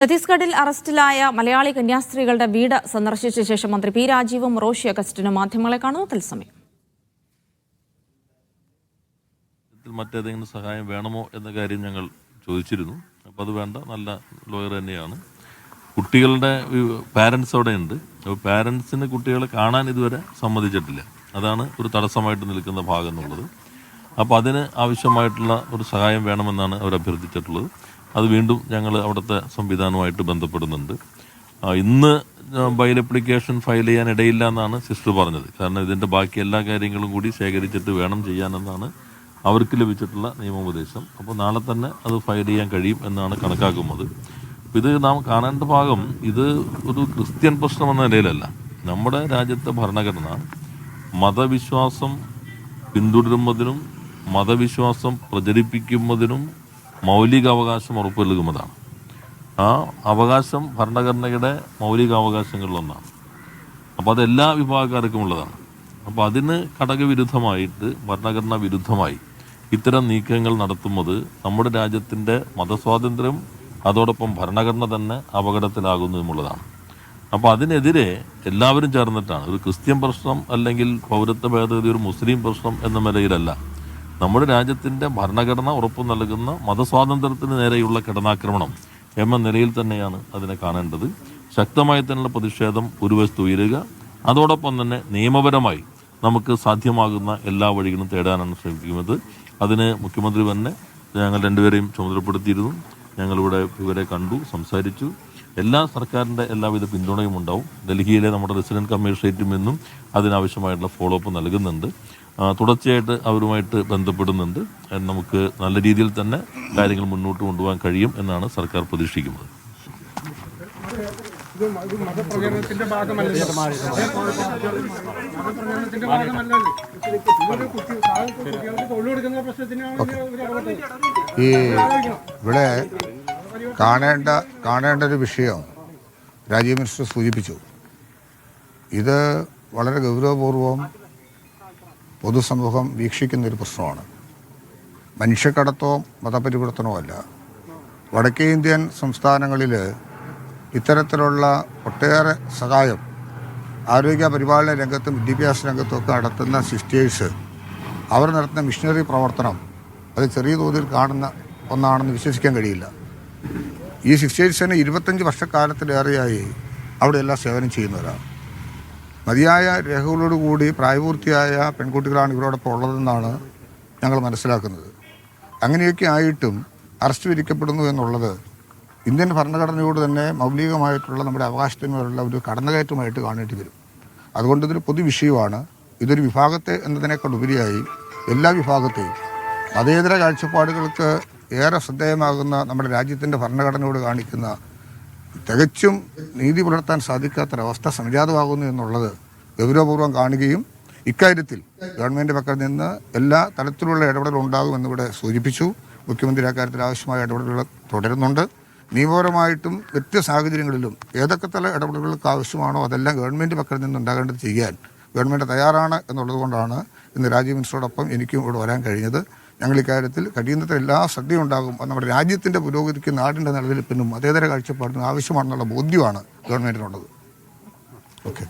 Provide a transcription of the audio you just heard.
ഛത്തീസ്ഗഡിൽ അറസ്റ്റിലായ മലയാളി കന്യാസ്ത്രീകളുടെ വീട് സന്ദർശിച്ച ശേഷം മന്ത്രി പി രാജീവും റോഷി അഗസ്റ്റിനും മാധ്യമങ്ങളെ കാണുന്നു. തത്സമയം മറ്റേതെങ്കിലും സഹായം വേണമോ എന്ന കാര്യം ഞങ്ങൾ ചോദിച്ചിരുന്നു. അപ്പോൾ അത് വേണ്ട, നല്ല ലോയർ തന്നെയാണ്. കുട്ടികളുടെ പാരൻസ് അവിടെ ഉണ്ട്. അപ്പോൾ പാരൻസിന് കുട്ടികളെ കാണാൻ ഇതുവരെ സമ്മതിച്ചിട്ടില്ല. അതാണ് ഒരു തടസ്സമായിട്ട് നിൽക്കുന്ന ഭാഗം എന്നുള്ളത്. അപ്പോൾ അതിന് ആവശ്യമായിട്ടുള്ള ഒരു സഹായം വേണമെന്നാണ് അവർ അഭ്യർത്ഥിച്ചിട്ടുള്ളത്. അത് വീണ്ടും ഞങ്ങൾ അവിടുത്തെ സംവിധാനവുമായിട്ട് ബന്ധപ്പെടുന്നുണ്ട്. ഇന്ന് ബൈൽ അപ്ലിക്കേഷൻ ഫയൽ ചെയ്യാൻ ഇടയില്ല എന്നാണ് സിസ്റ്റർ പറഞ്ഞത്. കാരണം ഇതിൻ്റെ ബാക്കി എല്ലാ കാര്യങ്ങളും കൂടി ശേഖരിച്ചിട്ട് വേണം ചെയ്യാനെന്നാണ് അവർക്ക് ലഭിച്ചിട്ടുള്ള നിയമോപദേശം. അപ്പോൾ നാളെ തന്നെ അത് ഫയൽ ചെയ്യാൻ കഴിയും എന്നാണ് കണക്കാക്കുന്നത്. ഇത് നാം കാണേണ്ട ഭാഗം, ഇത് ഒരു ക്രിസ്ത്യൻ പ്രശ്നം എന്ന നിലയിലല്ല. നമ്മുടെ രാജ്യത്തെ ഭരണഘടന മതവിശ്വാസം പിന്തുടരുന്നതിനും മതവിശ്വാസം പ്രചരിപ്പിക്കുന്നതിനും മൗലിക അവകാശം ഉറപ്പു നൽകുന്നതാണ്. ആ അവകാശം ഭരണഘടനയുടെ മൗലിക അവകാശങ്ങളിലൊന്നാണ്. അപ്പോൾ അത് എല്ലാ വിഭാഗക്കാർക്കും ഉള്ളതാണ്. അപ്പോൾ അതിന് ഘടകവിരുദ്ധമായിട്ട്, ഭരണഘടനാ വിരുദ്ധമായി ഇത്തരം നീക്കങ്ങൾ നടത്തുന്നത് നമ്മുടെ രാജ്യത്തിൻ്റെ മതസ്വാതന്ത്ര്യം, അതോടൊപ്പം ഭരണഘടന തന്നെ അപകടത്തിലാകുന്നു എന്നുള്ളതാണ്. അപ്പോൾ അതിനെതിരെ എല്ലാവരും ചേർന്നിട്ടാണ്. ഒരു ക്രിസ്ത്യൻ പ്രശ്നം അല്ലെങ്കിൽ പൗരത്വ ഭേദഗതി ഒരു മുസ്ലിം പ്രശ്നം എന്ന നിലയിലല്ല, നമ്മുടെ രാജ്യത്തിൻ്റെ ഭരണഘടന ഉറപ്പു നൽകുന്ന മതസ്വാതന്ത്ര്യത്തിന് നേരെയുള്ള കടന്നാക്രമണം എന്ന നിലയിൽ തന്നെയാണ് അതിനെ കാണേണ്ടത്. ശക്തമായി തന്നെയുള്ള പ്രതിഷേധം ഒരു വശത്ത് ഉയരുക, അതോടൊപ്പം തന്നെ നിയമപരമായി നമുക്ക് സാധ്യമാകുന്ന എല്ലാ വഴികളും തേടാനാണ് ശ്രമിക്കുന്നത്. അതിന് മുഖ്യമന്ത്രി തന്നെ ഞങ്ങൾ രണ്ടുപേരെയും ചുമതലപ്പെടുത്തിയിരുന്നു. ഞങ്ങളിവിടെ ഇവരെ കണ്ടു, സംസാരിച്ചു. സർക്കാരിൻ്റെ എല്ലാവിധ പിന്തുണയും ഉണ്ടാവും. ഡൽഹിയിലെ നമ്മുടെ റെസിഡൻറ്റ് കമ്മീഷണറേറ്റിൽ നിന്നും അതിനാവശ്യമായിട്ടുള്ള ഫോളോ അപ്പ് നൽകുന്നുണ്ട്. തുടർച്ചയായിട്ട് അവരുമായിട്ട് ബന്ധപ്പെടുന്നുണ്ട്. നമുക്ക് നല്ല രീതിയിൽ തന്നെ കാര്യങ്ങൾ മുന്നോട്ട് കൊണ്ടുപോകാൻ കഴിയും എന്നാണ് സർക്കാർ പ്രതീക്ഷിക്കുന്നത്. ഇവിടെ കാണേണ്ട ഒരു വിഷയം രാജീവ് മിനിസ്റ്റർ സൂചിപ്പിച്ചു. ഇത് വളരെ ഗൗരവപൂർവം പൊതുസമൂഹം വീക്ഷിക്കുന്നൊരു പ്രശ്നമാണ്. മനുഷ്യക്കടത്തോ മതപരിവർത്തനമോ അല്ല. വടക്കേ ഇന്ത്യൻ സംസ്ഥാനങ്ങളിൽ ഇത്തരത്തിലുള്ള ഒട്ടേറെ സഹായം ആരോഗ്യ പരിപാലന രംഗത്തും വിദ്യാഭ്യാസ രംഗത്തുമൊക്കെ നടത്തുന്ന സിസ്റ്റേഴ്സ്, അവർ നടത്തുന്ന മിഷണറി പ്രവർത്തനം അത് ചെറിയ തോതിൽ കാണുന്ന ഒന്നാണെന്ന് വിശ്വസിക്കാൻ കഴിയില്ല. ഈ സിസ്റ്റേഴ്സിന് 25 വർഷക്കാലത്തിലേറെയായി അവിടെയെല്ലാം സേവനം ചെയ്യുന്നവരാണ്. മതിയായ രേഖകളോടുകൂടി പ്രായപൂർത്തിയായ പെൺകുട്ടികളാണ് ഇവരോടൊപ്പം ഉള്ളതെന്നാണ് ഞങ്ങൾ മനസ്സിലാക്കുന്നത്. അങ്ങനെയൊക്കെ ആയിട്ടും അറസ്റ്റ് വിധിക്കപ്പെടുന്നു എന്നുള്ളത് ഇന്ത്യൻ ഭരണഘടനയോട് തന്നെ മൗലികമായിട്ടുള്ള നമ്മുടെ അവകാശത്തിനുള്ള ഒരു കടന്നുകയറ്റമായിട്ട് കാണേണ്ടി വരും. അതുകൊണ്ട് ഇതൊരു പൊതുവിഷയമാണ്. ഇതൊരു വിഭാഗത്തെ എന്നതിനേക്കാൾ ഉപരിയായി എല്ലാ വിഭാഗത്തെയും മതേതര കാഴ്ചപ്പാടുകൾക്ക് ഏറെ ശ്രദ്ധേയമാകുന്ന നമ്മുടെ രാജ്യത്തിൻ്റെ ഭരണഘടനയോട് കാണിക്കുന്ന തികച്ചും നീതി പുലർത്താൻ സാധിക്കാത്തൊരവസ്ഥ സംജാതമാകുന്നു എന്നുള്ളത് ഗൗരവപൂർവ്വം കാണുകയും ഇക്കാര്യത്തിൽ ഗവൺമെൻറ് പക്കൽ നിന്ന് എല്ലാ തരത്തിലുള്ള ഇടപെടലുണ്ടാകുമെന്നിവിടെ സൂചിപ്പിച്ചു. മുഖ്യമന്ത്രി അക്കാര്യത്തിൽ ആവശ്യമായ ഇടപെടലുകൾ തുടരുന്നുണ്ട്. നിയമപരമായിട്ടും മറ്റ് സാഹചര്യങ്ങളിലും ഏതൊക്കെ തല ഇടപെടലുകൾക്ക് ആവശ്യമാണോ അതെല്ലാം ഗവൺമെൻറ് പക്കൽ നിന്നുണ്ടാകേണ്ടത് ചെയ്യാൻ ഗവൺമെൻറ് തയ്യാറാണ് എന്നുള്ളത് കൊണ്ടാണ് ഇന്ന് രാജീവ് മിനിസ്റ്ററോടൊപ്പം എനിക്കും ഇവിടെ വരാൻ കഴിഞ്ഞത്. ഞങ്ങൾ ഇക്കാര്യത്തിൽ കഴിയുന്നത്ര എല്ലാ ശ്രദ്ധയും ഉണ്ടാകും. നമ്മുടെ രാജ്യത്തിൻ്റെ പുരോഗതിക്ക്, നാടിൻ്റെ നിലനിൽപ്പിനും അതേതര കാഴ്ചപ്പാടിനും ആവശ്യമാണെന്നുള്ള ബോധ്യമാണ് ഗവൺമെൻറ്റിനുള്ളത്. ഓക്കെ.